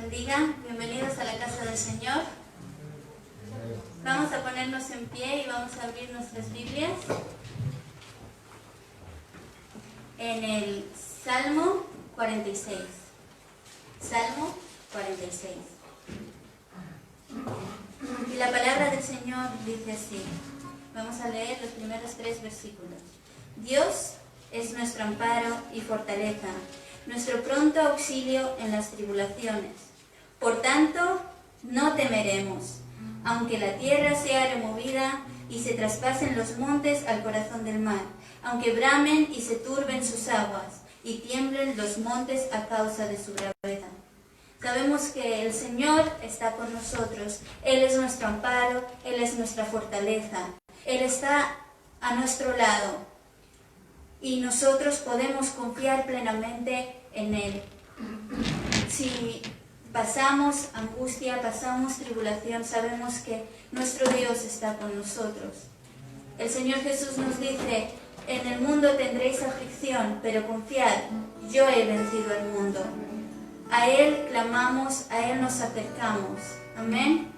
bendiga. Bienvenidos a la casa del Señor. Vamos a ponernos en pie y vamos a abrir nuestras Biblias en el Salmo 46. Salmo 46. Y la palabra del Señor dice así. Vamos a leer los primeros 3 versículos. Dios es nuestro amparo y fortaleza, nuestro pronto auxilio en las tribulaciones. Por tanto, no temeremos, aunque la tierra sea removida y se traspasen los montes al corazón del mar, aunque bramen y se turben sus aguas, y tiemblen los montes a causa de su braveza. Sabemos que el Señor está con nosotros. Él es nuestro amparo, Él es nuestra fortaleza. Él está a nuestro lado y nosotros podemos confiar plenamente en Él. Si pasamos angustia, pasamos tribulación, sabemos que nuestro Dios está con nosotros. El Señor Jesús nos dice: en el mundo tendréis aflicción, pero confiad, yo he vencido al mundo. A Él clamamos, a Él nos acercamos. Amén.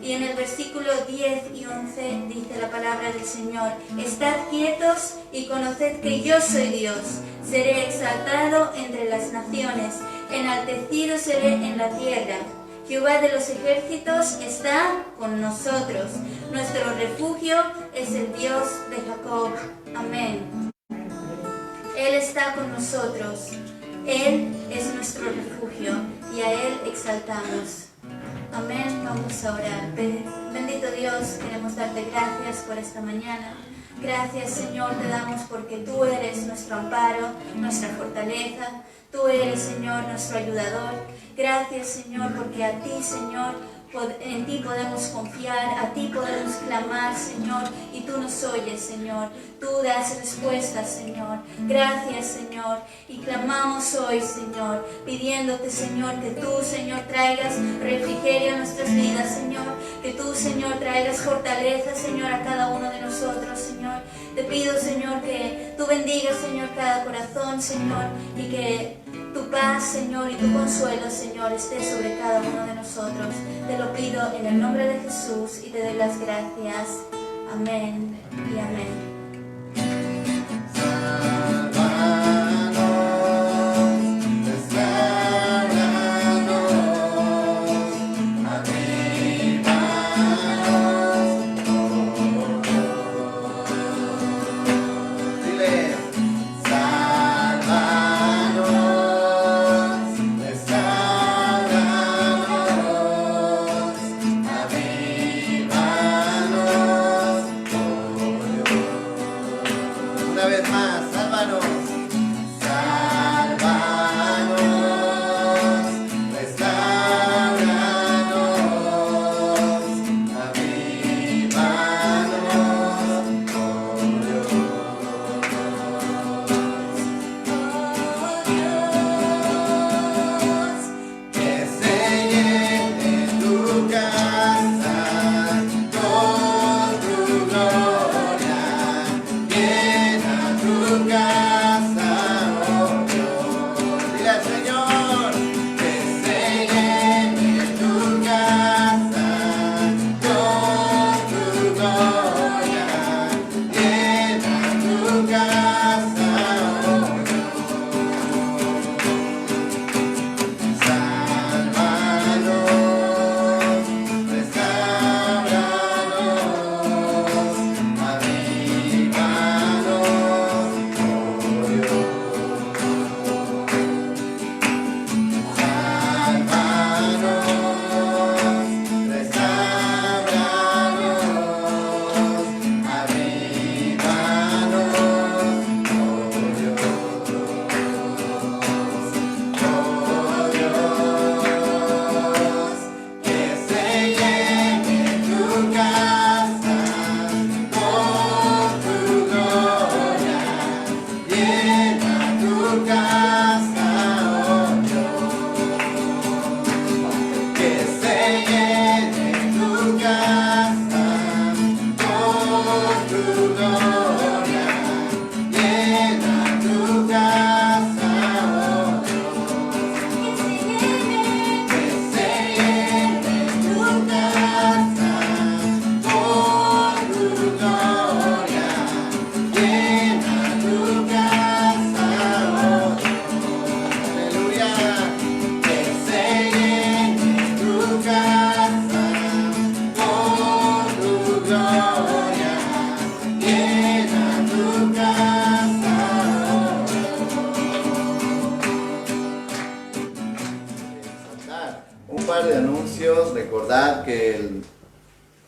Y en el versículo 10 y 11 dice la palabra del Señor: estad quietos y conoced que yo soy Dios. Seré exaltado entre las naciones, enaltecido seré en la tierra. Jehová de los ejércitos está con nosotros. Nuestro refugio es el Dios de Jacob. Amén. Él está con nosotros. Él es nuestro refugio y a Él exaltamos. Amén. Vamos a orar. Bendito Dios, queremos darte gracias por esta mañana. Gracias, Señor, te damos porque tú eres nuestro amparo, nuestra fortaleza. Tú eres, Señor, nuestro ayudador. Gracias, Señor, porque a ti, Señor, en ti podemos confiar, a ti podemos clamar, Señor, y tú nos oyes, Señor. Tú das respuestas, Señor. Gracias, Señor. Y clamamos hoy, Señor, pidiéndote, Señor, que tú, Señor, traigas refrigerio a nuestras vidas, Señor. Que tú, Señor, traigas fortaleza, Señor, a cada uno de nosotros, Señor. Te pido, Señor, que tú bendigas, Señor, cada corazón, Señor, y que tu paz, Señor, y tu consuelo, Señor, esté sobre cada uno de nosotros. Te lo pido en el nombre de Jesús y te doy las gracias. Amén y amén.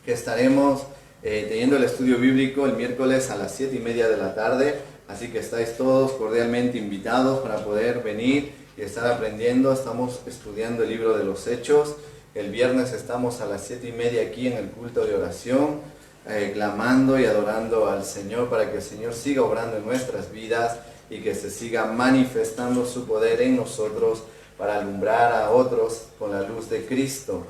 que estaremos teniendo el estudio bíblico el miércoles a las 7:30 de la tarde, así que estáis todos cordialmente invitados para poder venir y estar aprendiendo. Estamos estudiando el libro de los Hechos. El viernes estamos a las 7:30 aquí en el culto de oración, clamando y adorando al Señor para que el Señor siga obrando en nuestras vidas y que se siga manifestando su poder en nosotros para alumbrar a otros con la luz de Cristo.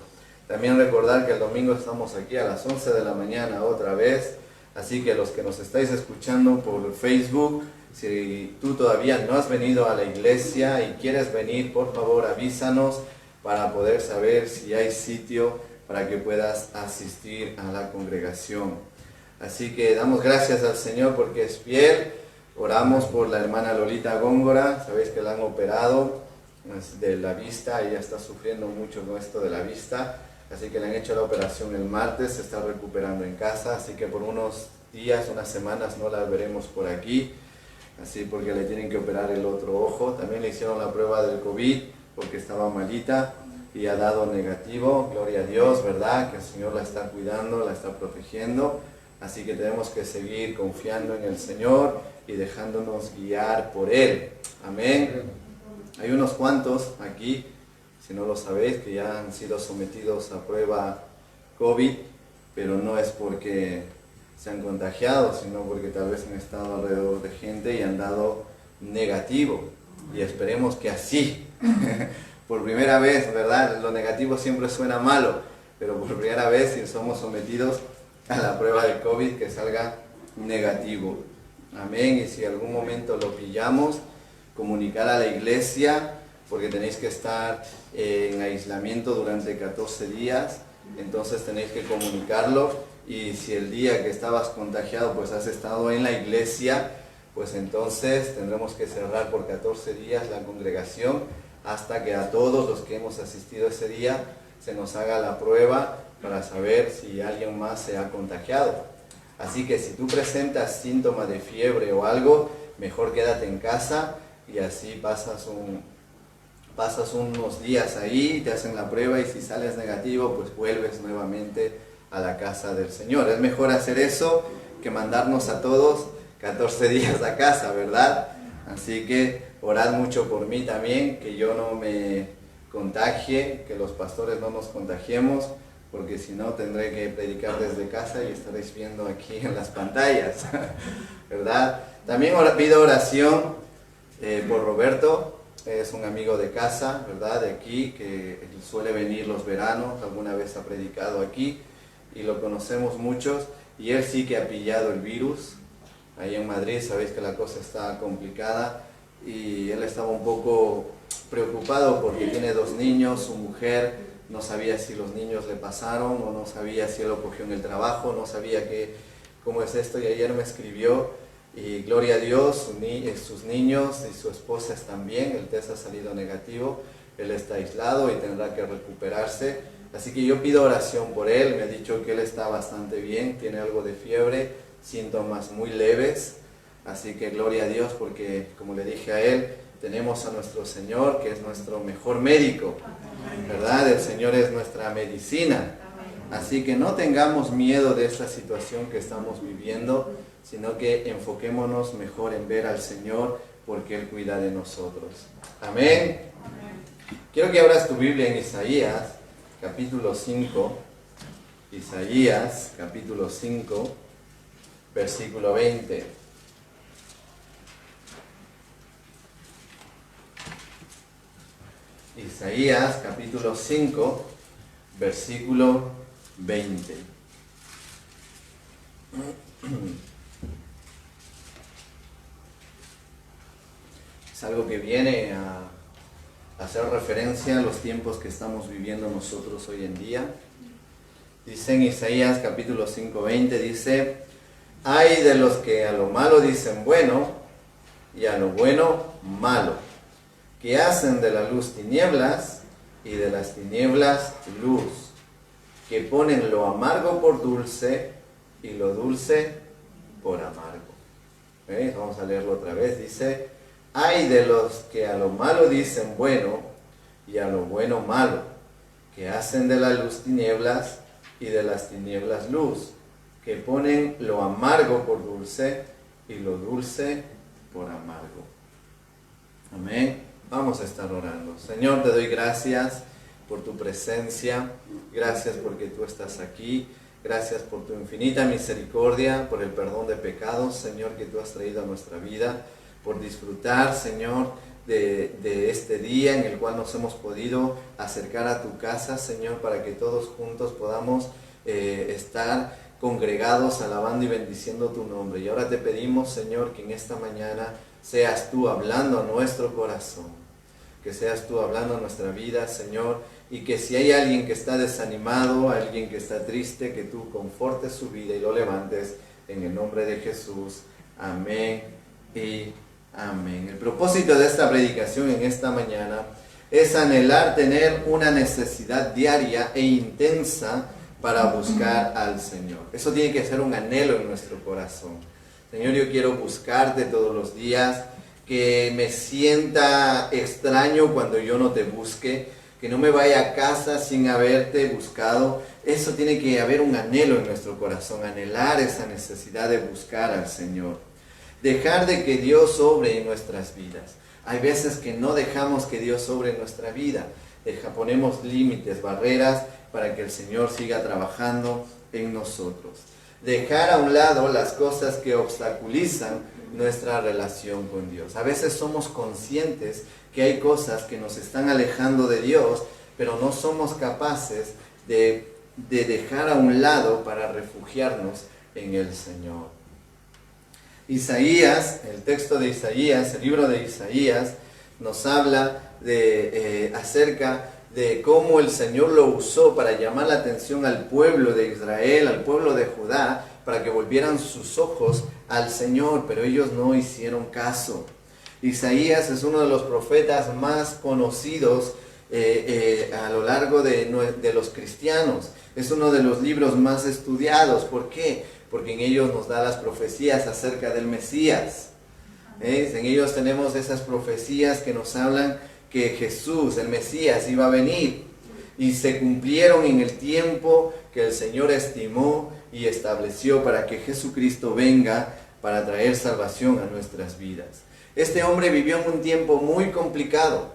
También recordar que el domingo estamos aquí a las 11 de la mañana otra vez, así que los que nos estáis escuchando por Facebook, si tú todavía no has venido a la iglesia y quieres venir, por favor avísanos para poder saber si hay sitio para que puedas asistir a la congregación. Así que damos gracias al Señor porque es fiel. Oramos por la hermana Lolita Góngora, sabéis que la han operado de la vista, ella está sufriendo mucho con esto de la vista, así que le han hecho la operación el martes, se está recuperando en casa, así que por unos días, unas semanas no la veremos por aquí, así porque le tienen que operar el otro ojo. También le hicieron la prueba del COVID porque estaba malita y ha dado negativo, gloria a Dios, ¿verdad? Que el Señor la está cuidando, la está protegiendo, así que tenemos que seguir confiando en el Señor y dejándonos guiar por Él. Amén. Hay unos cuantos aquí, si no lo sabéis, que ya han sido sometidos a prueba COVID, pero no es porque se han contagiado, sino porque tal vez han estado alrededor de gente y han dado negativo. Y esperemos que así, por primera vez, ¿verdad? Lo negativo siempre suena malo, pero por primera vez si somos sometidos a la prueba de COVID, que salga negativo. Amén. Y si algún momento lo pillamos, comunicar a la iglesia, porque tenéis que estar en aislamiento durante 14 días, entonces tenéis que comunicarlo. Y si el día que estabas contagiado pues has estado en la iglesia, pues entonces tendremos que cerrar por 14 días la congregación hasta que a todos los que hemos asistido ese día se nos haga la prueba para saber si alguien más se ha contagiado. Así que si tú presentas síntomas de fiebre o algo, mejor quédate en casa y así pasas unos días ahí, te hacen la prueba y si sales negativo, pues vuelves nuevamente a la casa del Señor. Es mejor hacer eso que mandarnos a todos 14 días a casa, ¿verdad? Así que orad mucho por mí también, que yo no me contagie, que los pastores no nos contagiemos, porque si no tendré que predicar desde casa y estaréis viendo aquí en las pantallas, ¿verdad? También pido oración por Roberto, es un amigo de casa, ¿verdad? De aquí, que suele venir los veranos, alguna vez ha predicado aquí y lo conocemos muchos, y él sí que ha pillado el virus. Ahí en Madrid sabéis que la cosa está complicada y él estaba un poco preocupado porque tiene 2 niños, su mujer no sabía si los niños le pasaron o no sabía si él lo cogió en el trabajo, no sabía cómo es esto, y ayer me escribió y gloria a Dios, sus niños y su esposa están bien, el test ha salido negativo, él está aislado y tendrá que recuperarse, así que yo pido oración por él. Me ha dicho que él está bastante bien, tiene algo de fiebre, síntomas muy leves, así que gloria a Dios porque, como le dije a él, tenemos a nuestro Señor que es nuestro mejor médico, ¿verdad? El Señor es nuestra medicina, así que no tengamos miedo de esta situación que estamos viviendo, sino que enfoquémonos mejor en ver al Señor porque Él cuida de nosotros. Amén. Quiero que abras tu Biblia en Isaías, capítulo 5, Isaías, capítulo 5, versículo 20. Isaías, capítulo 5, versículo 20. Es algo que viene a hacer referencia a los tiempos que estamos viviendo nosotros hoy en día. Dice en Isaías capítulo 5, 20, dice: ay de los que a lo malo dicen bueno y a lo bueno malo, que hacen de la luz tinieblas y de las tinieblas luz, que ponen lo amargo por dulce y lo dulce por amargo. ¿Veis? Vamos a leerlo otra vez. Dice: ay de los que a lo malo dicen bueno y a lo bueno malo, que hacen de la luz tinieblas y de las tinieblas luz, que ponen lo amargo por dulce y lo dulce por amargo. Amén. Vamos a estar orando. Señor, te doy gracias por tu presencia, gracias porque tú estás aquí, gracias por tu infinita misericordia, por el perdón de pecados, Señor, que tú has traído a nuestra vida, por disfrutar, Señor, de este día en el cual nos hemos podido acercar a tu casa, Señor, para que todos juntos podamos estar congregados alabando y bendiciendo tu nombre. Y ahora te pedimos, Señor, que en esta mañana seas tú hablando a nuestro corazón, que seas tú hablando a nuestra vida, Señor, y que si hay alguien que está desanimado, alguien que está triste, que tú confortes su vida y lo levantes en el nombre de Jesús. Amén y amén. El propósito de esta predicación en esta mañana es anhelar tener una necesidad diaria e intensa para buscar al Señor. Eso tiene que ser un anhelo en nuestro corazón. Señor, yo quiero buscarte todos los días, que me sienta extraño cuando yo no te busque, que no me vaya a casa sin haberte buscado. Eso tiene que haber un anhelo en nuestro corazón, anhelar esa necesidad de buscar al Señor. Dejar de que Dios obre en nuestras vidas. Hay veces que no dejamos que Dios obre en nuestra vida. Ponemos límites, barreras para que el Señor siga trabajando en nosotros. Dejar a un lado las cosas que obstaculizan nuestra relación con Dios. A veces somos conscientes que hay cosas que nos están alejando de Dios, pero no somos capaces de dejar a un lado para refugiarnos en el Señor. Isaías, el texto de Isaías, el libro de Isaías, nos habla acerca de cómo el Señor lo usó para llamar la atención al pueblo de Israel, al pueblo de Judá, para que volvieran sus ojos al Señor, pero ellos no hicieron caso. Isaías es uno de los profetas más conocidos a lo largo de los cristianos. Es uno de los libros más estudiados. ¿Por qué? Porque en ellos nos da las profecías acerca del Mesías. En ellos tenemos esas profecías que nos hablan que Jesús, el Mesías, iba a venir. Y se cumplieron en el tiempo que el Señor estimó y estableció para que Jesucristo venga para traer salvación a nuestras vidas. Este hombre vivió en un tiempo muy complicado.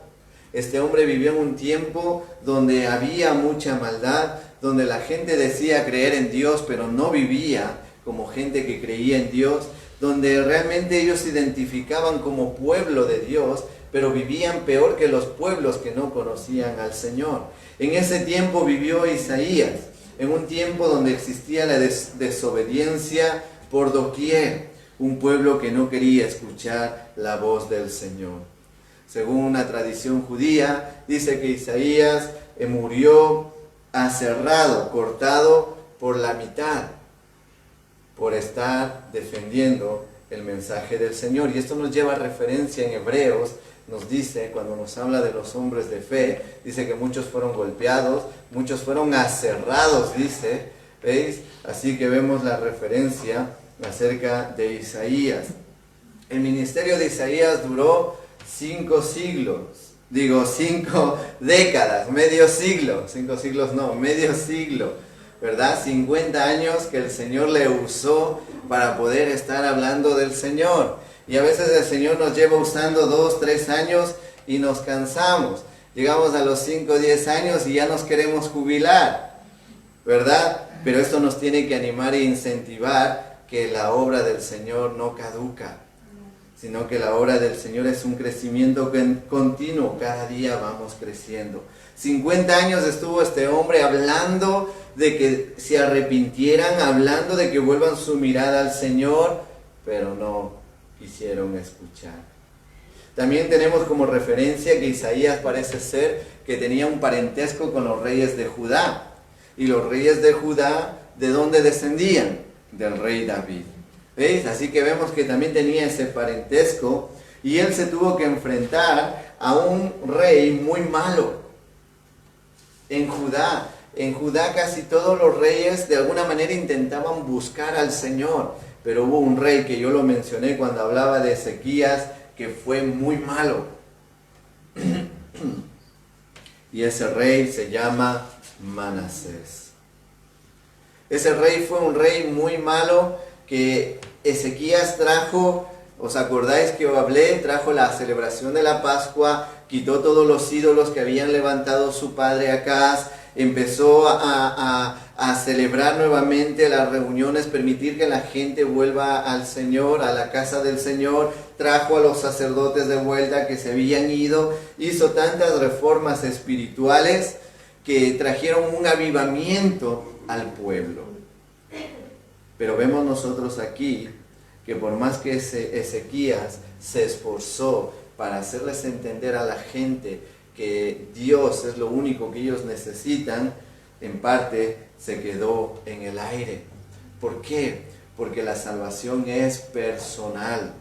Este hombre vivió en un tiempo donde había mucha maldad, donde la gente decía creer en Dios, pero no vivía como gente que creía en Dios, donde realmente ellos se identificaban como pueblo de Dios, pero vivían peor que los pueblos que no conocían al Señor. En ese tiempo vivió Isaías, en un tiempo donde existía la desobediencia por doquier, un pueblo que no quería escuchar la voz del Señor. Según una tradición judía, dice que Isaías murió aserrado, cortado por la mitad, por estar defendiendo el mensaje del Señor. Y esto nos lleva a referencia en Hebreos, nos dice, cuando nos habla de los hombres de fe, dice que muchos fueron golpeados, muchos fueron aserrados, dice, ¿veis? Así que vemos la referencia acerca de Isaías. El ministerio de Isaías duró 5 décadas, medio siglo, 5 siglos no, medio siglo, ¿verdad? 50 años que el Señor le usó para poder estar hablando del Señor. Y a veces el Señor nos lleva usando 2, 3 años y nos cansamos. Llegamos a los 5, 10 años y ya nos queremos jubilar, ¿verdad? Pero esto nos tiene que animar e incentivar que la obra del Señor no caduca, sino que la obra del Señor es un crecimiento continuo, cada día vamos creciendo. 50 años estuvo este hombre hablando de que se arrepintieran, hablando de que vuelvan su mirada al Señor, pero no quisieron escuchar. También tenemos como referencia que Isaías parece ser que tenía un parentesco con los reyes de Judá. Y los reyes de Judá, ¿de dónde descendían? Del rey David. ¿Veis? Así que vemos que también tenía ese parentesco y él se tuvo que enfrentar a un rey muy malo. En Judá casi todos los reyes de alguna manera intentaban buscar al Señor. Pero hubo un rey que yo lo mencioné cuando hablaba de Ezequías, que fue muy malo. Y ese rey se llama Manasés. Ese rey fue un rey muy malo que Ezequías trajo. ¿Os acordáis que os hablé? Trajo la celebración de la Pascua, quitó todos los ídolos que habían levantado su padre Acaz, empezó a celebrar nuevamente las reuniones, permitir que la gente vuelva al Señor, a la casa del Señor, trajo a los sacerdotes de vuelta que se habían ido, hizo tantas reformas espirituales que trajeron un avivamiento al pueblo. Pero vemos nosotros aquí que por más que Ezequías se esforzó para hacerles entender a la gente que Dios es lo único que ellos necesitan, en parte se quedó en el aire. ¿Por qué? Porque la salvación es personal.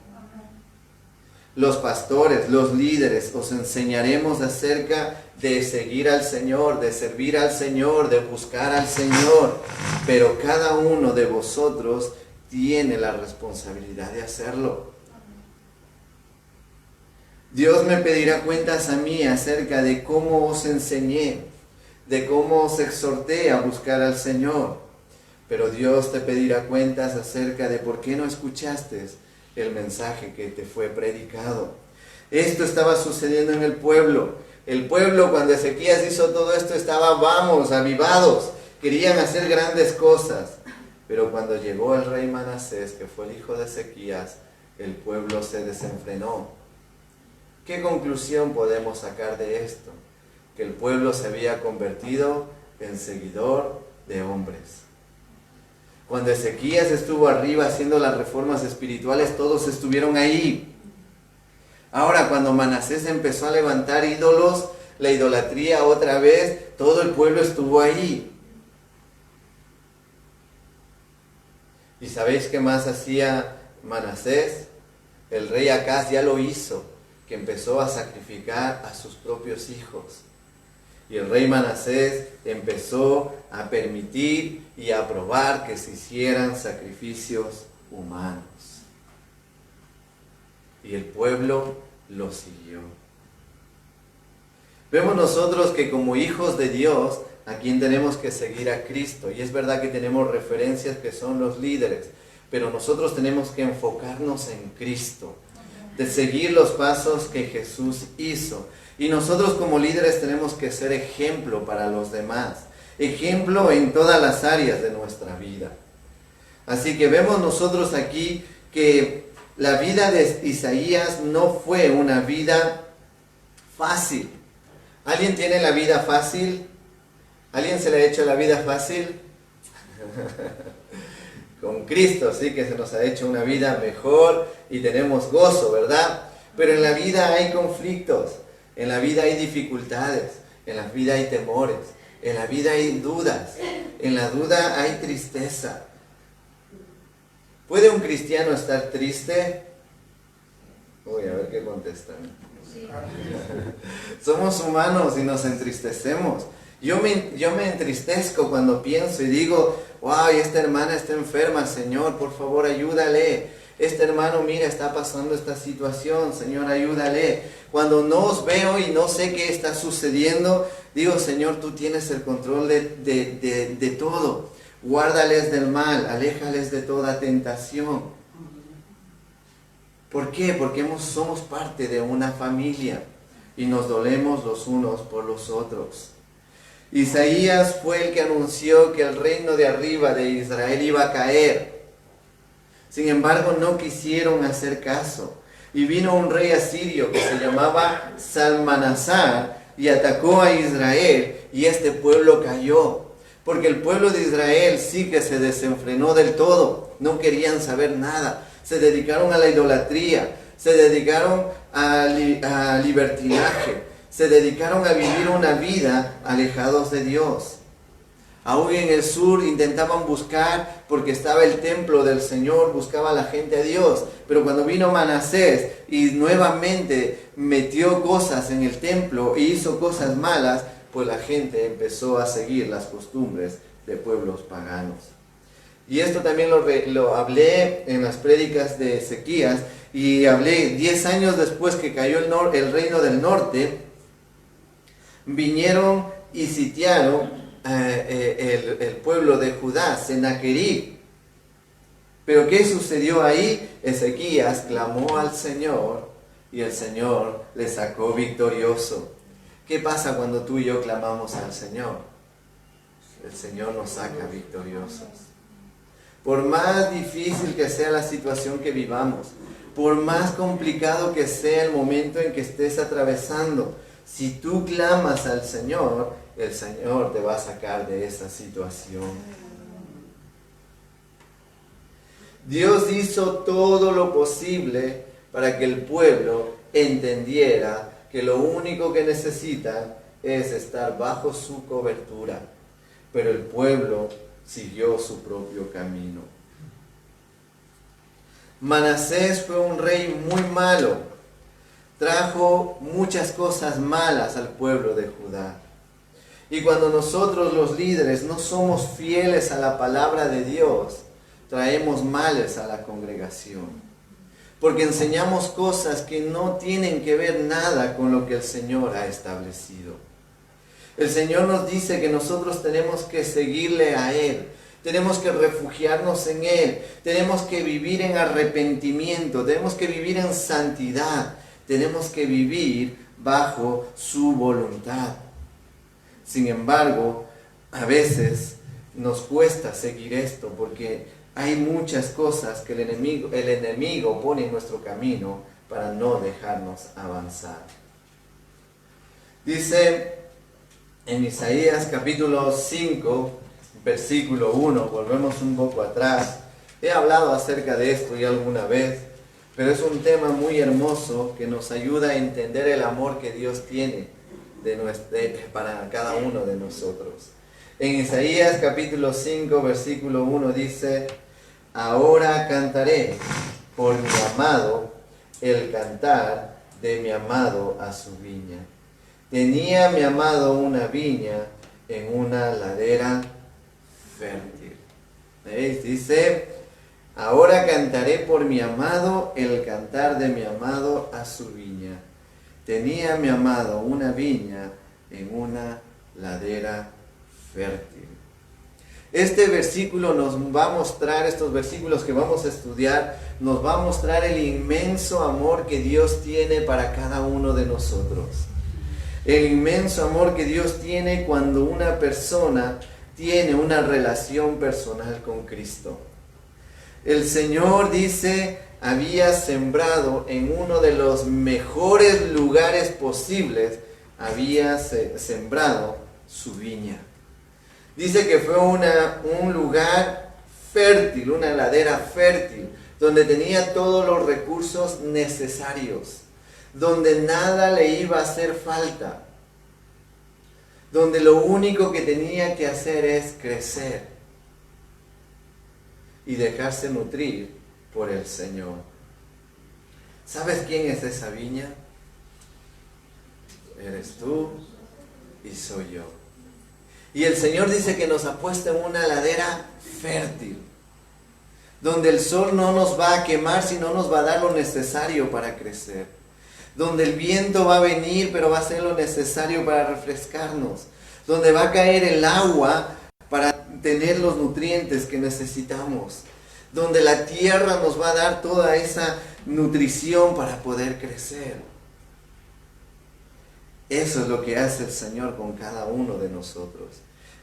Los pastores, los líderes, os enseñaremos acerca de seguir al Señor, de servir al Señor, de buscar al Señor, pero cada uno de vosotros tiene la responsabilidad de hacerlo. Dios me pedirá cuentas a mí acerca de cómo os enseñé, de cómo os exhorté a buscar al Señor. Pero Dios te pedirá cuentas acerca de por qué no escuchaste el mensaje que te fue predicado. Esto estaba sucediendo en el pueblo. El pueblo, cuando Ezequías hizo todo esto, estaba, avivados. Querían hacer grandes cosas. Pero cuando llegó el rey Manasés, que fue el hijo de Ezequías, el pueblo se desenfrenó. ¿Qué conclusión podemos sacar de esto? Que el pueblo se había convertido en seguidor de hombres. Cuando Ezequías estuvo arriba haciendo las reformas espirituales, todos estuvieron ahí. Ahora, cuando Manasés empezó a levantar ídolos, la idolatría otra vez, todo el pueblo estuvo ahí. ¿Y sabéis qué más hacía Manasés? El rey Acaz ya lo hizo, que empezó a sacrificar a sus propios hijos. Y el rey Manasés empezó a permitir y a aprobar que se hicieran sacrificios humanos. Y el pueblo lo siguió. Vemos nosotros que como hijos de Dios, a quien tenemos que seguir a Cristo. Y es verdad que tenemos referencias que son los líderes, pero nosotros tenemos que enfocarnos en Cristo, de seguir los pasos que Jesús hizo. Y nosotros como líderes tenemos que ser ejemplo para los demás, ejemplo en todas las áreas de nuestra vida. Así que vemos nosotros aquí que la vida de Isaías no fue una vida fácil. ¿Alguien tiene la vida fácil? ¿Alguien se le ha hecho la vida fácil? Con Cristo sí que se nos ha hecho una vida mejor y tenemos gozo, ¿verdad? Pero en la vida hay conflictos, en la vida hay dificultades, en la vida hay temores, en la vida hay dudas, en la duda hay tristeza. ¿Puede un cristiano estar triste? Uy, a ver qué contestan. Sí. Somos humanos y nos entristecemos. Yo me entristezco cuando pienso y digo, wow, esta hermana está enferma, Señor, por favor ayúdale. Este hermano, mira, está pasando esta situación, Señor, ayúdale. Cuando no os veo y no sé qué está sucediendo, digo, Señor, tú tienes el control de todo. Guárdales del mal, aléjales de toda tentación. ¿Por qué? Porque somos parte de una familia y nos dolemos los unos por los otros. Isaías fue el que anunció que el reino de arriba de Israel iba a caer. Sin embargo, no quisieron hacer caso. Y vino un rey asirio que se llamaba Salmanasar y atacó a Israel y este pueblo cayó. Porque el pueblo de Israel sí que se desenfrenó del todo. No querían saber nada. Se dedicaron a la idolatría. Se dedicaron a libertinaje. Se dedicaron a vivir una vida alejados de Dios. Aún en el sur intentaban buscar, porque estaba el templo del Señor, buscaba la gente a Dios. Pero cuando vino Manasés y nuevamente metió cosas en el templo e hizo cosas malas, pues la gente empezó a seguir las costumbres de pueblos paganos. Y esto también lo hablé en las prédicas de Ezequías, y hablé 10 años después que cayó el reino del norte, vinieron y sitiaron el pueblo de Judá, Sennacherib. Pero ¿qué sucedió ahí? Ezequías clamó al Señor y el Señor le sacó victorioso. ¿Qué pasa cuando tú y yo clamamos al Señor? El Señor nos saca victoriosos. Por más difícil que sea la situación que vivamos, por más complicado que sea el momento en que estés atravesando, si tú clamas al Señor, el Señor te va a sacar de esa situación. Dios hizo todo lo posible para que el pueblo entendiera que lo único que necesita es estar bajo su cobertura. Pero el pueblo siguió su propio camino. Manasés fue un rey muy malo. Trajo muchas cosas malas al pueblo de Judá. Y cuando nosotros los líderes no somos fieles a la palabra de Dios, traemos males a la congregación. Porque enseñamos cosas que no tienen que ver nada con lo que el Señor ha establecido. El Señor nos dice que nosotros tenemos que seguirle a Él. Tenemos que refugiarnos en Él. Tenemos que vivir en arrepentimiento. Tenemos que vivir en santidad. Tenemos que vivir bajo su voluntad. Sin embargo, a veces nos cuesta seguir esto porque hay muchas cosas que el enemigo pone en nuestro camino para no dejarnos avanzar. Dice en Isaías capítulo 5, versículo 1, volvemos un poco atrás. He hablado acerca de esto ya alguna vez, pero es un tema muy hermoso que nos ayuda a entender el amor que Dios tiene para cada uno de nosotros. En Isaías capítulo 5, versículo 1 dice: ahora cantaré por mi amado el cantar de mi amado a su viña. Tenía mi amado una viña en una ladera fértil. ¿Veis? Dice: ahora cantaré por mi amado el cantar de mi amado a su viña. Tenía mi amado una viña en una ladera fértil. Este versículo nos va a mostrar, estos versículos que vamos a estudiar, nos va a mostrar el inmenso amor que Dios tiene para cada uno de nosotros. El inmenso amor que Dios tiene cuando una persona tiene una relación personal con Cristo. El Señor dice, había sembrado en uno de los mejores lugares posibles, había sembrado su viña. Dice que fue un lugar fértil, una ladera fértil, donde tenía todos los recursos necesarios, donde nada le iba a hacer falta, donde lo único que tenía que hacer es crecer y dejarse nutrir por el Señor. ¿Sabes quién es esa viña? Eres tú y soy yo. Y el Señor dice que nos ha puesto en una ladera fértil, donde el sol no nos va a quemar, sino nos va a dar lo necesario para crecer. Donde el viento va a venir, pero va a ser lo necesario para refrescarnos. Donde va a caer el agua para tener los nutrientes que necesitamos. Donde la tierra nos va a dar toda esa nutrición para poder crecer. Eso es lo que hace el Señor con cada uno de nosotros.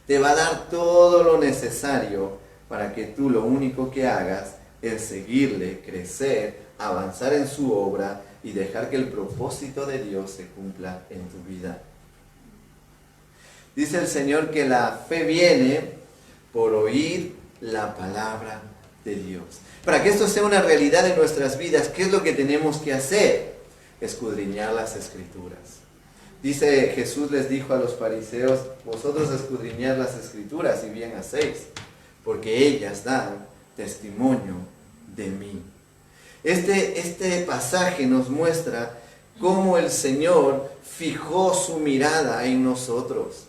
Te va a dar todo lo necesario para que tú lo único que hagas es seguirle, crecer, avanzar en su obra y dejar que el propósito de Dios se cumpla en tu vida. Dice el Señor que la fe viene por oír la palabra de Dios. Para que esto sea una realidad en nuestras vidas, ¿qué es lo que tenemos que hacer? Escudriñar las Escrituras. Dice, Jesús les dijo a los fariseos: vosotros escudriñad las Escrituras y bien hacéis, porque ellas dan testimonio de mí. Este pasaje nos muestra cómo el Señor fijó su mirada en nosotros.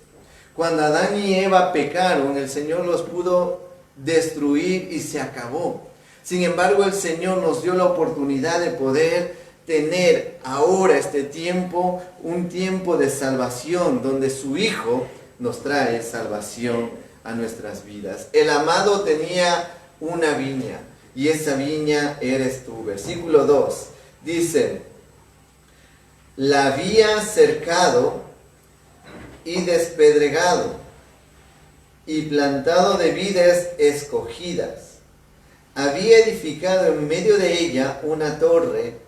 Cuando Adán y Eva pecaron, el Señor los pudo destruir y se acabó. Sin embargo, el Señor nos dio la oportunidad de poder tener ahora este tiempo, un tiempo de salvación, donde su Hijo nos trae salvación a nuestras vidas. El amado tenía una viña y esa viña eres tú. Versículo 2 dice: la había cercado y despedregado y plantado de vides escogidas. Había edificado en medio de ella una torre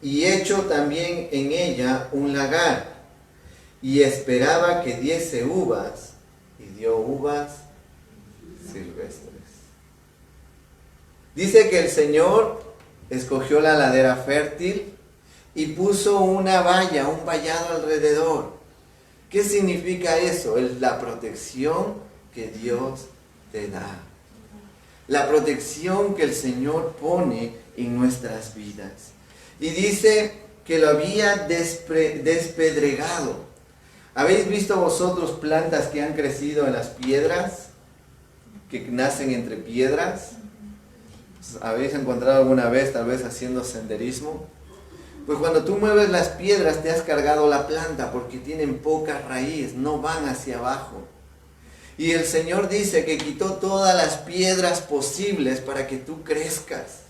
y hecho también en ella un lagar, y esperaba que diese uvas, y dio uvas silvestres. Dice que el Señor escogió la ladera fértil y puso una valla, un vallado alrededor. ¿Qué significa eso? Es la protección que Dios te da. La protección que el Señor pone en nuestras vidas. Y dice que lo había despedregado. ¿Habéis visto vosotros plantas que han crecido en las piedras? Que nacen entre piedras. ¿Habéis encontrado alguna vez, tal vez haciendo senderismo? Pues cuando tú mueves las piedras te has cargado la planta porque tienen poca raíz, no van hacia abajo. Y el Señor dice que quitó todas las piedras posibles para que tú crezcas,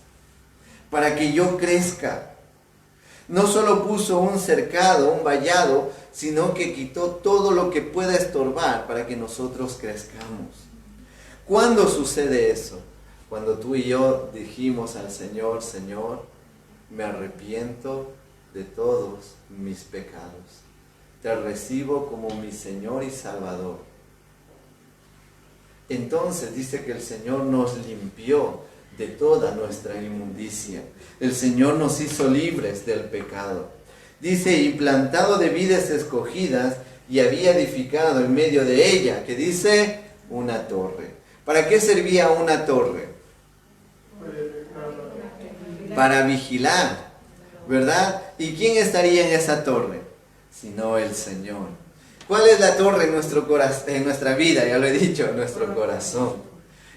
para que yo crezca. No solo puso un cercado, un vallado, sino que quitó todo lo que pueda estorbar para que nosotros crezcamos. ¿Cuándo sucede eso? Cuando tú y yo dijimos al Señor: Señor, me arrepiento de todos mis pecados. Te recibo como mi Señor y Salvador. Entonces dice que el Señor nos limpió de toda nuestra inmundicia. El Señor nos hizo libres del pecado. Dice: y plantado de vides escogidas, y había edificado en medio de ella, que dice, una torre. ¿Para qué servía una torre? Para vigilar, ¿verdad? ¿Y quién estaría en esa torre? Sino el Señor. ¿Cuál es la torre en nuestra vida? Ya lo he dicho, en nuestro corazón.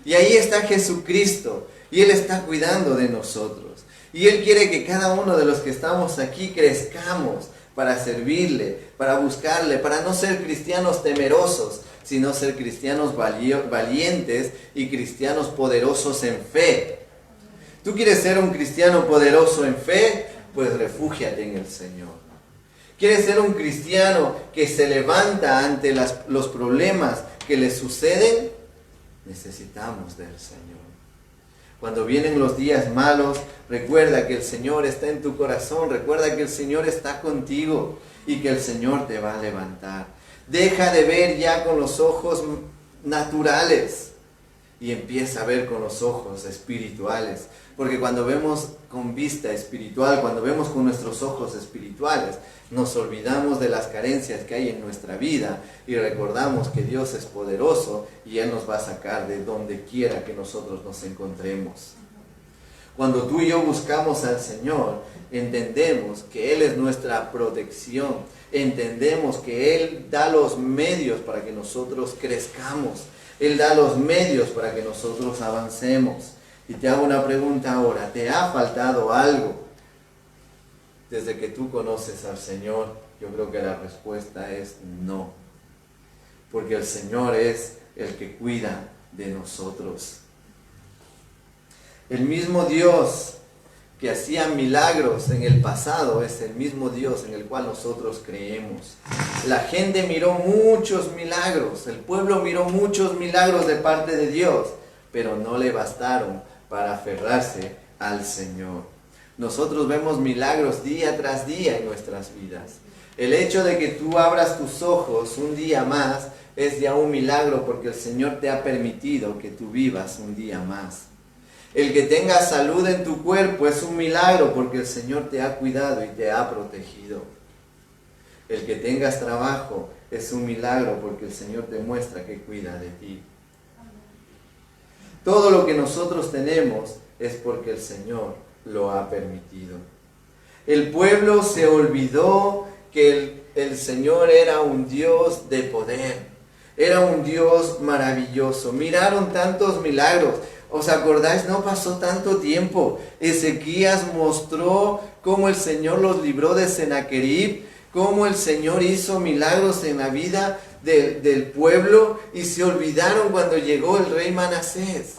Y ahí está Jesucristo, y Él está cuidando de nosotros. Y Él quiere que cada uno de los que estamos aquí crezcamos para servirle, para buscarle, para no ser cristianos temerosos, sino ser cristianos valientes y cristianos poderosos en fe. ¿Tú quieres ser un cristiano poderoso en fe? Pues refúgiate en el Señor. ¿Quieres ser un cristiano que se levanta ante los problemas que le suceden? Necesitamos del Señor. Cuando vienen los días malos, recuerda que el Señor está en tu corazón, recuerda que el Señor está contigo y que el Señor te va a levantar. Deja de ver ya con los ojos naturales y empieza a ver con los ojos espirituales. Porque cuando vemos con vista espiritual, cuando vemos con nuestros ojos espirituales, nos olvidamos de las carencias que hay en nuestra vida y recordamos que Dios es poderoso y Él nos va a sacar de donde quiera que nosotros nos encontremos. Cuando tú y yo buscamos al Señor, entendemos que Él es nuestra protección, entendemos que Él da los medios para que nosotros crezcamos, Él da los medios para que nosotros avancemos. Y te hago una pregunta ahora: ¿te ha faltado algo desde que tú conoces al Señor? Yo creo que la respuesta es no, porque el Señor es el que cuida de nosotros. El mismo Dios que hacía milagros en el pasado es el mismo Dios en el cual nosotros creemos. La gente miró muchos milagros, el pueblo miró muchos milagros de parte de Dios, pero no le bastaron para aferrarse al Señor. Nosotros vemos milagros día tras día en nuestras vidas. El hecho de que tú abras tus ojos un día más es ya un milagro, porque el Señor te ha permitido que tú vivas un día más. El que tengas salud en tu cuerpo es un milagro, porque el Señor te ha cuidado y te ha protegido. El que tengas trabajo es un milagro, porque el Señor te muestra que cuida de ti. Todo lo que nosotros tenemos es porque el Señor lo ha permitido. El pueblo se olvidó que el Señor era un Dios de poder, era un Dios maravilloso. Miraron tantos milagros. ¿Os acordáis? No pasó tanto tiempo. Ezequías mostró cómo el Señor los libró de Sennacherib, cómo el Señor hizo milagros en la vida del pueblo y se olvidaron cuando llegó el rey Manasés.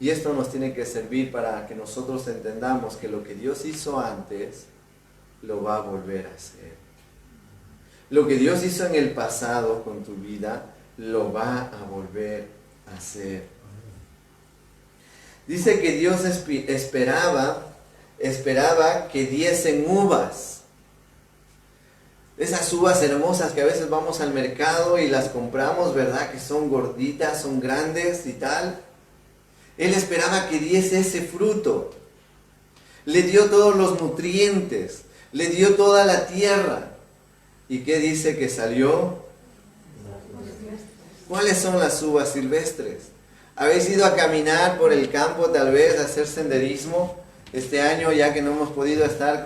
Y esto nos tiene que servir para que nosotros entendamos que lo que Dios hizo antes, lo va a volver a hacer. Lo que Dios hizo en el pasado con tu vida, lo va a volver a hacer. Dice que Dios esperaba que diesen uvas. Esas uvas hermosas que a veces vamos al mercado y las compramos, ¿verdad? Que son gorditas, son grandes y tal. Él esperaba que diese ese fruto. Le dio todos los nutrientes, le dio toda la tierra. ¿Y qué dice que salió? ¿Cuáles son las uvas silvestres? ¿Habéis ido a caminar por el campo tal vez, a hacer senderismo? Este año, ya que no hemos podido estar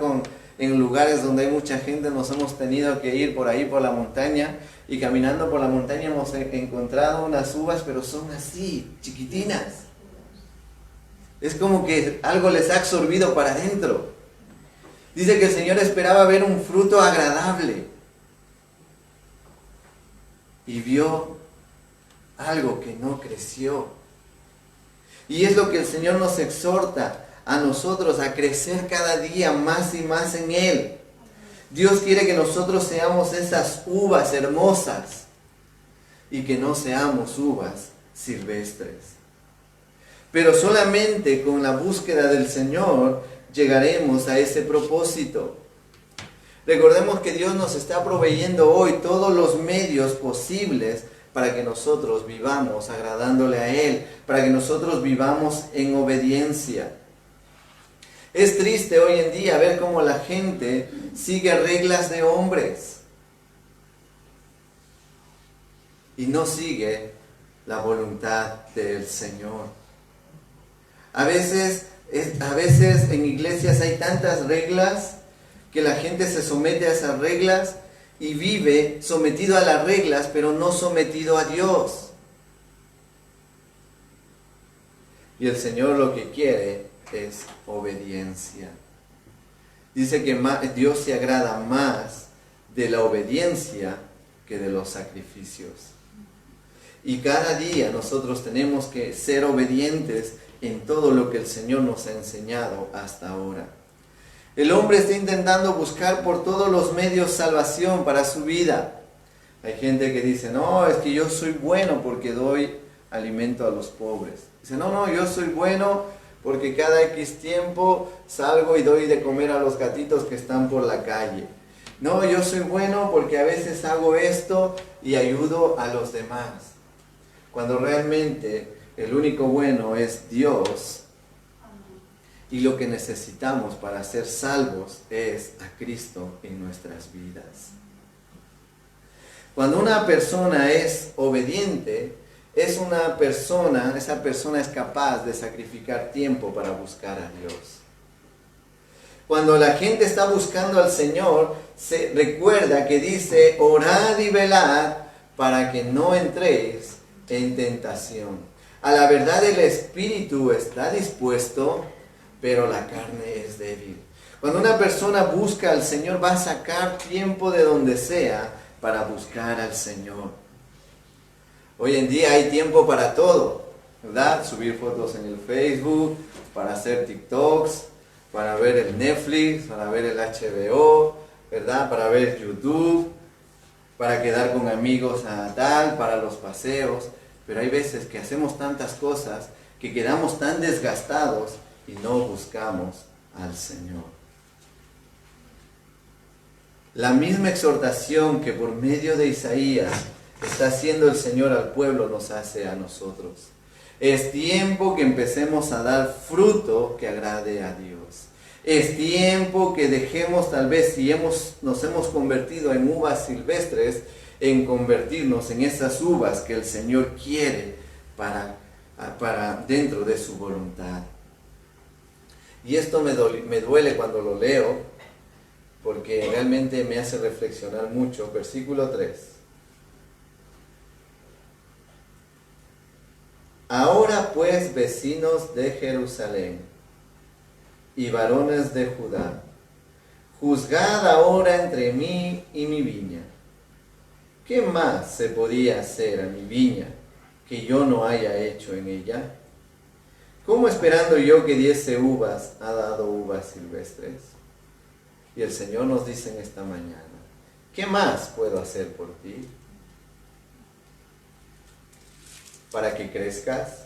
en lugares donde hay mucha gente, nos hemos tenido que ir por ahí, por la montaña. Y caminando por la montaña hemos encontrado unas uvas, pero son así, chiquitinas. Es como que algo les ha absorbido para adentro. Dice que el Señor esperaba ver un fruto agradable. Y vio algo que no creció. Y es lo que el Señor nos exhorta a nosotros a crecer cada día más y más en Él. Dios quiere que nosotros seamos esas uvas hermosas y que no seamos uvas silvestres. Pero solamente con la búsqueda del Señor llegaremos a ese propósito. Recordemos que Dios nos está proveyendo hoy todos los medios posibles para que nosotros vivamos agradándole a Él, para que nosotros vivamos en obediencia. Es triste hoy en día ver cómo la gente sigue reglas de hombres y no sigue la voluntad del Señor. A veces en iglesias hay tantas reglas que la gente se somete a esas reglas y vive sometido a las reglas, pero no sometido a Dios. Y el Señor lo que quiere es obediencia. Dice que Dios se agrada más de la obediencia que de los sacrificios. Y cada día nosotros tenemos que ser obedientes en todo lo que el Señor nos ha enseñado hasta ahora. El hombre está intentando buscar por todos los medios salvación para su vida. Hay gente que dice, no, es que yo soy bueno porque doy alimento a los pobres. Dice, no, yo soy bueno porque cada X tiempo salgo y doy de comer a los gatitos que están por la calle. No, yo soy bueno porque a veces hago esto y ayudo a los demás. Cuando realmente el único bueno es Dios. Y lo que necesitamos para ser salvos es a Cristo en nuestras vidas. Cuando una persona es obediente, esa persona es capaz de sacrificar tiempo para buscar a Dios. Cuando la gente está buscando al Señor, se recuerda que dice, orad y velad para que no entréis en tentación. A la verdad el espíritu está dispuesto, pero la carne es débil. Cuando una persona busca al Señor, va a sacar tiempo de donde sea para buscar al Señor. Hoy en día hay tiempo para todo, ¿verdad? Subir fotos en el Facebook, para hacer TikToks, para ver el Netflix, para ver el HBO, ¿verdad? Para ver YouTube, para quedar con amigos a tal, para los paseos. Pero hay veces que hacemos tantas cosas que quedamos tan desgastados y no buscamos al Señor. La misma exhortación que por medio de Isaías está haciendo el Señor al pueblo nos hace a nosotros. Es tiempo que empecemos a dar fruto que agrade a Dios. Es tiempo que dejemos, tal vez si nos hemos convertido en uvas silvestres, en convertirnos en esas uvas que el Señor quiere para dentro de su voluntad. Y esto me duele cuando lo leo, porque realmente me hace reflexionar mucho. Versículo 3. Ahora pues, vecinos de Jerusalén y varones de Judá, juzgad ahora entre mí y mi viña. ¿Qué más se podía hacer a mi viña que yo no haya hecho en ella? ¿Cómo esperando yo que diese uvas, ha dado uvas silvestres? Y el Señor nos dice en esta mañana, ¿qué más puedo hacer por ti? Para que crezcas.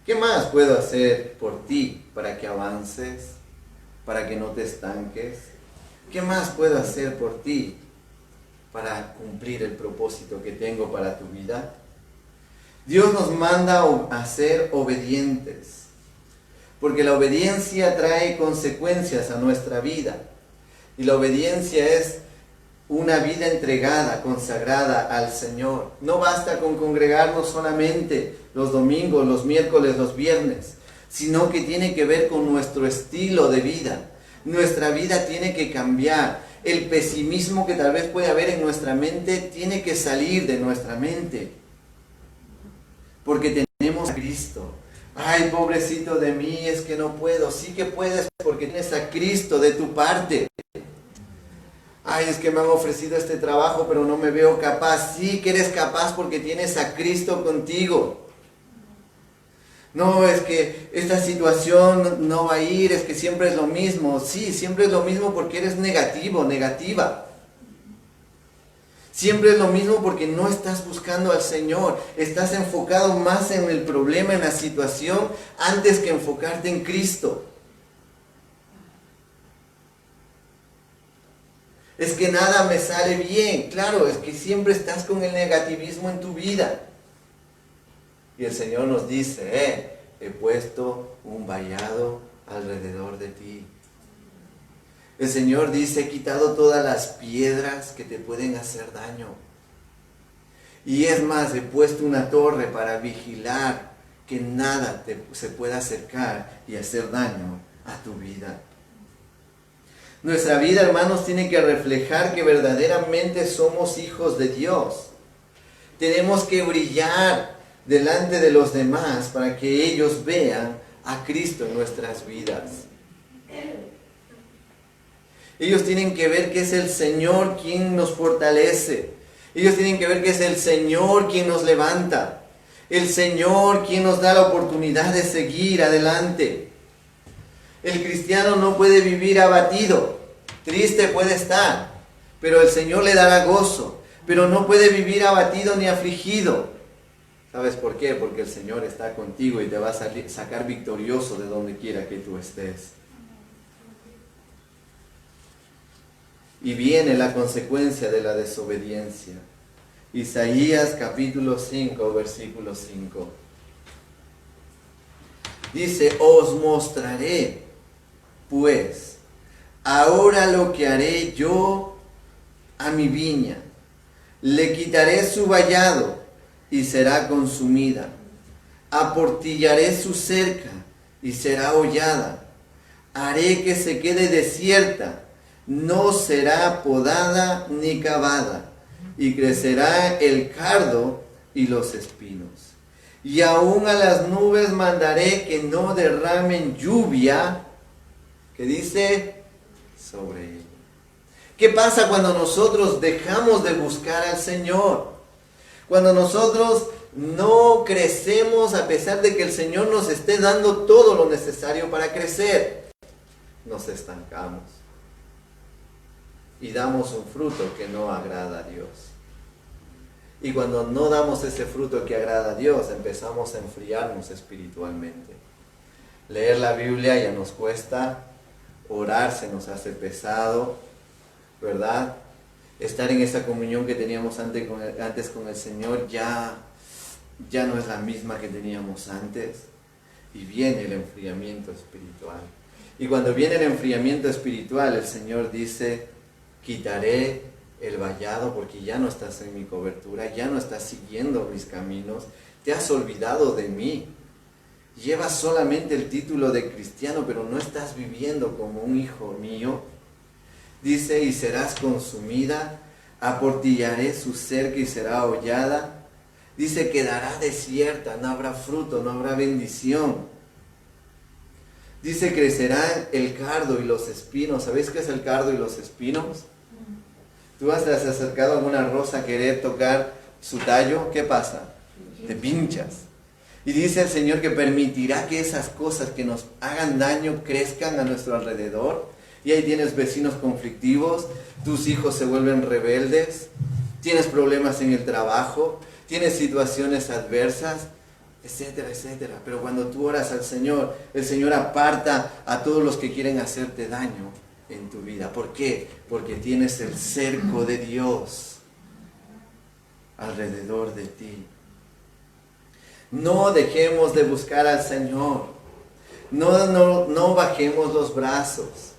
¿Qué más puedo hacer por ti para que avances? Para que no te estanques. ¿Qué más puedo hacer por ti para cumplir el propósito que tengo para tu vida? Dios nos manda a ser obedientes, porque la obediencia trae consecuencias a nuestra vida. Y la obediencia es una vida entregada, consagrada al Señor. No basta con congregarnos solamente los domingos, los miércoles, los viernes, sino que tiene que ver con nuestro estilo de vida. Nuestra vida tiene que cambiar. El pesimismo que tal vez puede haber en nuestra mente tiene que salir de nuestra mente. Porque tenemos a Cristo. Ay, pobrecito de mí, es que no puedo. Sí que puedes porque tienes a Cristo de tu parte. Ay, es que me han ofrecido este trabajo, pero no me veo capaz. Sí que eres capaz porque tienes a Cristo contigo. No, es que esta situación no va a ir, es que siempre es lo mismo. Sí, siempre es lo mismo porque eres negativo, negativa. Siempre es lo mismo porque no estás buscando al Señor. Estás enfocado más en el problema, en la situación, antes que enfocarte en Cristo. Es que nada me sale bien. Claro, es que siempre estás con el negativismo en tu vida. Y el Señor nos dice, he puesto un vallado alrededor de ti. El Señor dice, he quitado todas las piedras que te pueden hacer daño. Y es más, he puesto una torre para vigilar que nada se pueda acercar y hacer daño a tu vida. Nuestra vida, hermanos, tiene que reflejar que verdaderamente somos hijos de Dios. Tenemos que brillar delante de los demás para que ellos vean a Cristo en nuestras vidas. Ellos tienen que ver que es el Señor quien nos fortalece. Ellos tienen que ver que es el Señor quien nos levanta. El Señor quien nos da la oportunidad de seguir adelante. El cristiano no puede vivir abatido. Triste puede estar, pero el Señor le dará gozo. Pero no puede vivir abatido ni afligido. ¿Sabes por qué? Porque el Señor está contigo y te va a sacar victorioso de donde quiera que tú estés. Y viene la consecuencia de la desobediencia. Isaías capítulo 5, versículo 5. Dice, os mostraré, pues, ahora lo que haré yo a mi viña. Le quitaré su vallado y será consumida. Aportillaré su cerca y será hollada. Haré que se quede desierta. No será podada ni cavada, y crecerá el cardo y los espinos. Y aún a las nubes mandaré que no derramen lluvia, que dice, sobre ella. ¿Qué pasa cuando nosotros dejamos de buscar al Señor? Cuando nosotros no crecemos a pesar de que el Señor nos esté dando todo lo necesario para crecer, nos estancamos. Y damos un fruto que no agrada a Dios. Y cuando no damos ese fruto que agrada a Dios, empezamos a enfriarnos espiritualmente. Leer la Biblia ya nos cuesta, orar se nos hace pesado, ¿verdad? Estar en esa comunión que teníamos antes con el Señor ya no es la misma que teníamos antes. Y viene el enfriamiento espiritual. Y cuando viene el enfriamiento espiritual, el Señor dice, quitaré el vallado porque ya no estás en mi cobertura, ya no estás siguiendo mis caminos, te has olvidado de mí. Llevas solamente el título de cristiano, pero no estás viviendo como un hijo mío. Dice, y serás consumida, aportillaré su cerca y será hollada. Dice, quedará desierta, no habrá fruto, no habrá bendición. Dice, crecerá el cardo y los espinos. ¿Sabéis qué es el cardo y los espinos? Tú has acercado a una rosa a querer tocar su tallo, ¿qué pasa? Te pinchas. Y dice el Señor que permitirá que esas cosas que nos hagan daño crezcan a nuestro alrededor. Y ahí tienes vecinos conflictivos, tus hijos se vuelven rebeldes, tienes problemas en el trabajo, tienes situaciones adversas, etcétera, etcétera. Pero cuando tú oras al Señor, el Señor aparta a todos los que quieren hacerte daño en tu vida. ¿Por qué? Porque tienes el cerco de Dios alrededor de ti. No dejemos de buscar al Señor. No bajemos los brazos.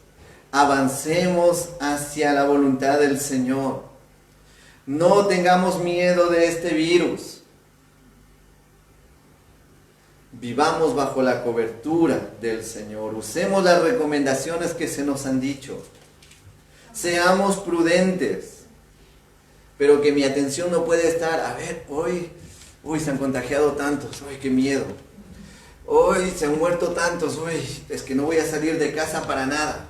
Avancemos hacia la voluntad del Señor. No tengamos miedo de este virus. Vivamos bajo la cobertura del Señor. Usemos las recomendaciones que se nos han dicho. Seamos prudentes. Pero que mi atención no puede estar, a ver, hoy se han contagiado tantos, uy, qué miedo. Hoy se han muerto tantos, uy, es que no voy a salir de casa para nada.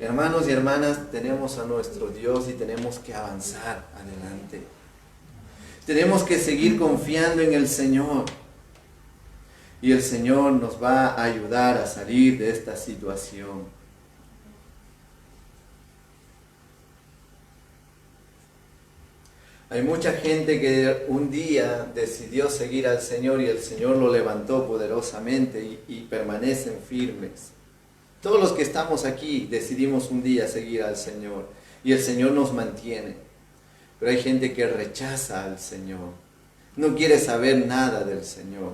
Hermanos y hermanas, tenemos a nuestro Dios y tenemos que avanzar adelante. Tenemos que seguir confiando en el Señor. Y el Señor nos va a ayudar a salir de esta situación. Hay mucha gente que un día decidió seguir al Señor y el Señor lo levantó poderosamente y permanecen firmes. Todos los que estamos aquí decidimos un día seguir al Señor y el Señor nos mantiene. Pero hay gente que rechaza al Señor, no quiere saber nada del Señor.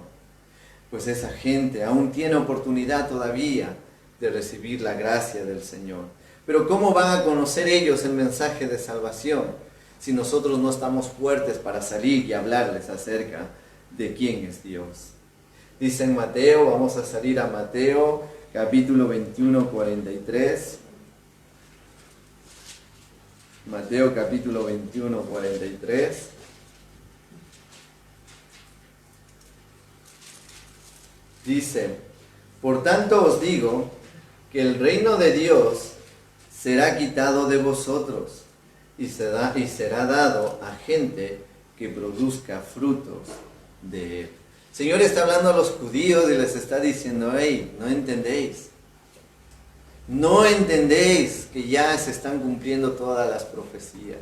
Pues esa gente aún tiene oportunidad todavía de recibir la gracia del Señor. Pero ¿cómo van a conocer ellos el mensaje de salvación si nosotros no estamos fuertes para salir y hablarles acerca de quién es Dios? Dice en Mateo, vamos a salir a Mateo capítulo 21, 43. Mateo capítulo 21, 43. Dice, por tanto os digo que el reino de Dios será quitado de vosotros y será dado a gente que produzca frutos de él. El Señor está hablando a los judíos y les está diciendo, hey, no entendéis. No entendéis que ya se están cumpliendo todas las profecías.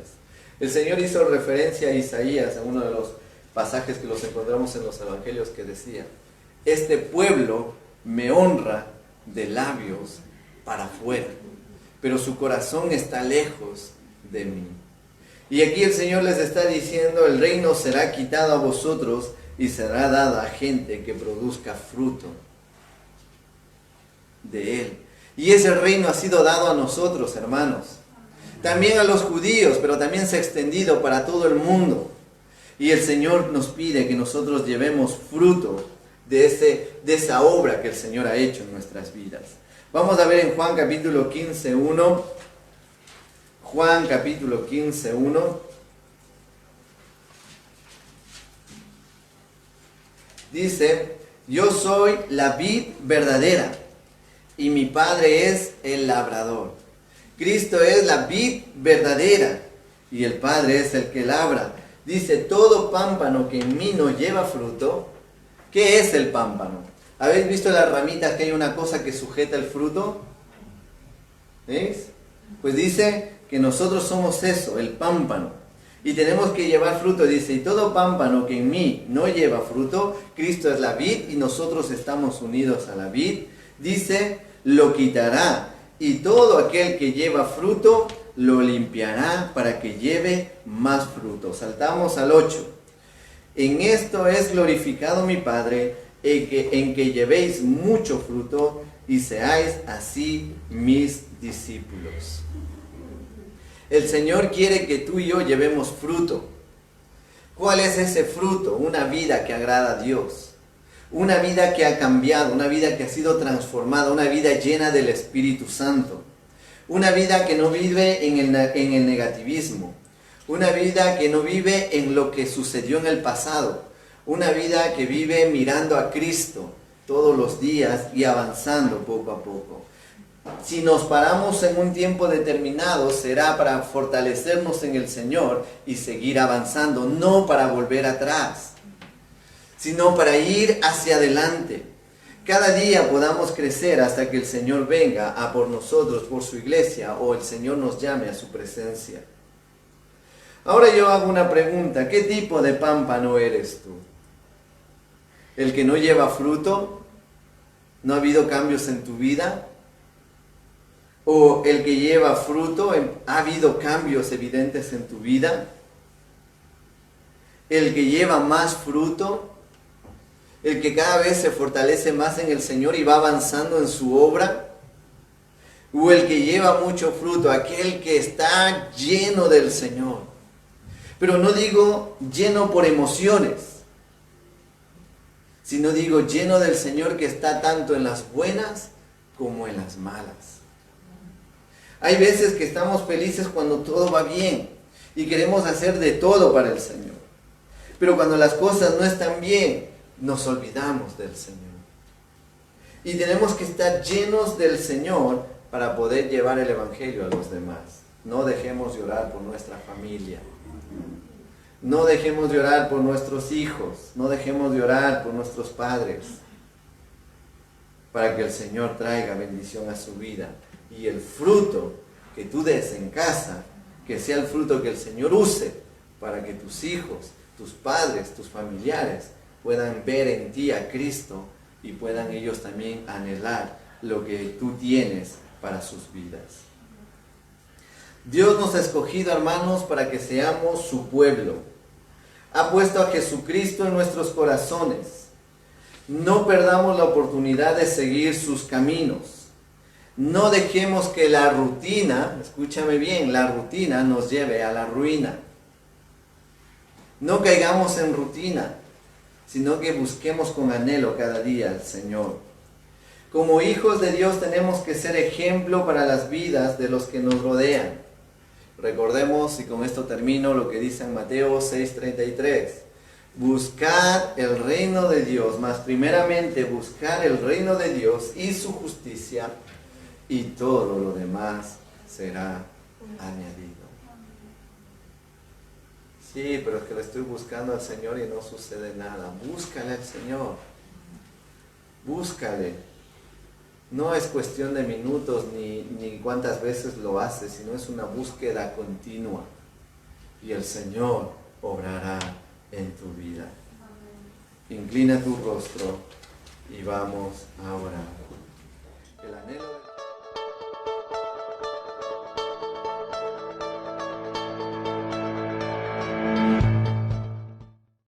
El Señor hizo referencia a Isaías, a uno de los pasajes que los encontramos en los evangelios, que decía, este pueblo me honra de labios para afuera, pero su corazón está lejos de mí. Y aquí el Señor les está diciendo, el reino será quitado a vosotros y será dado a gente que produzca fruto de él. Y ese reino ha sido dado a nosotros, hermanos. También a los judíos, pero también se ha extendido para todo el mundo. Y el Señor nos pide que nosotros llevemos fruto de esa obra que el Señor ha hecho en nuestras vidas. Vamos a ver en Juan capítulo 15, 1. Juan capítulo 15, 1. Dice, yo soy la vid verdadera y mi Padre es el labrador. Cristo es la vid verdadera y el Padre es el que labra. Dice, todo pámpano que en mí no lleva fruto. ¿Qué es el pámpano? ¿Habéis visto las ramitas que hay una cosa que sujeta el fruto? ¿Veis? Pues dice que nosotros somos eso, el pámpano. Y tenemos que llevar fruto. Dice, y todo pámpano que en mí no lleva fruto, Cristo es la vid y nosotros estamos unidos a la vid. Dice, lo quitará. Y todo aquel que lleva fruto, lo limpiará para que lleve más fruto. Saltamos al 8. En esto es glorificado mi Padre, en que llevéis mucho fruto y seáis así mis discípulos. El Señor quiere que tú y yo llevemos fruto. ¿Cuál es ese fruto? Una vida que agrada a Dios. Una vida que ha cambiado, una vida que ha sido transformada, una vida llena del Espíritu Santo. Una vida que no vive en el negativismo. Una vida que no vive en lo que sucedió en el pasado. Una vida que vive mirando a Cristo todos los días y avanzando poco a poco. Si nos paramos en un tiempo determinado, será para fortalecernos en el Señor y seguir avanzando, no para volver atrás, sino para ir hacia adelante. Cada día podamos crecer hasta que el Señor venga a por nosotros, por su iglesia, o el Señor nos llame a su presencia. Ahora yo hago una pregunta: ¿qué tipo de pámpano eres tú? ¿El que no lleva fruto? ¿No ha habido cambios en tu vida? ¿O el que lleva fruto? ¿Ha habido cambios evidentes en tu vida? ¿El que lleva más fruto? ¿El que cada vez se fortalece más en el Señor y va avanzando en su obra? ¿O el que lleva mucho fruto? Aquel que está lleno del Señor. Pero no digo lleno por emociones, sino digo lleno del Señor, que está tanto en las buenas como en las malas. Hay veces que estamos felices cuando todo va bien y queremos hacer de todo para el Señor. Pero cuando las cosas no están bien, nos olvidamos del Señor. Y tenemos que estar llenos del Señor para poder llevar el Evangelio a los demás. No dejemos de orar por nuestra familia. No dejemos de orar por nuestros hijos. No dejemos de orar por nuestros padres, para que el Señor traiga bendición a su vida. Y el fruto que tú des en casa, que sea el fruto que el Señor use para que tus hijos, tus padres, tus familiares puedan ver en ti a Cristo y puedan ellos también anhelar lo que tú tienes para sus vidas. Dios nos ha escogido, hermanos, para que seamos su pueblo. Ha puesto a Jesucristo en nuestros corazones. No perdamos la oportunidad de seguir sus caminos. No dejemos que la rutina, escúchame bien, la rutina nos lleve a la ruina. No caigamos en rutina, sino que busquemos con anhelo cada día al Señor. Como hijos de Dios tenemos que ser ejemplo para las vidas de los que nos rodean. Recordemos, y con esto termino, lo que dice en Mateo 6:33. Buscar el reino de Dios, más primeramente buscar el reino de Dios y su justicia, y todo lo demás será añadido. Sí, pero es que le estoy buscando al Señor y no sucede nada. Búscale al Señor. Búscale. No es cuestión de minutos ni cuántas veces lo haces, sino es una búsqueda continua. Y el Señor obrará en tu vida. Inclina tu rostro y vamos a orar. El anhelo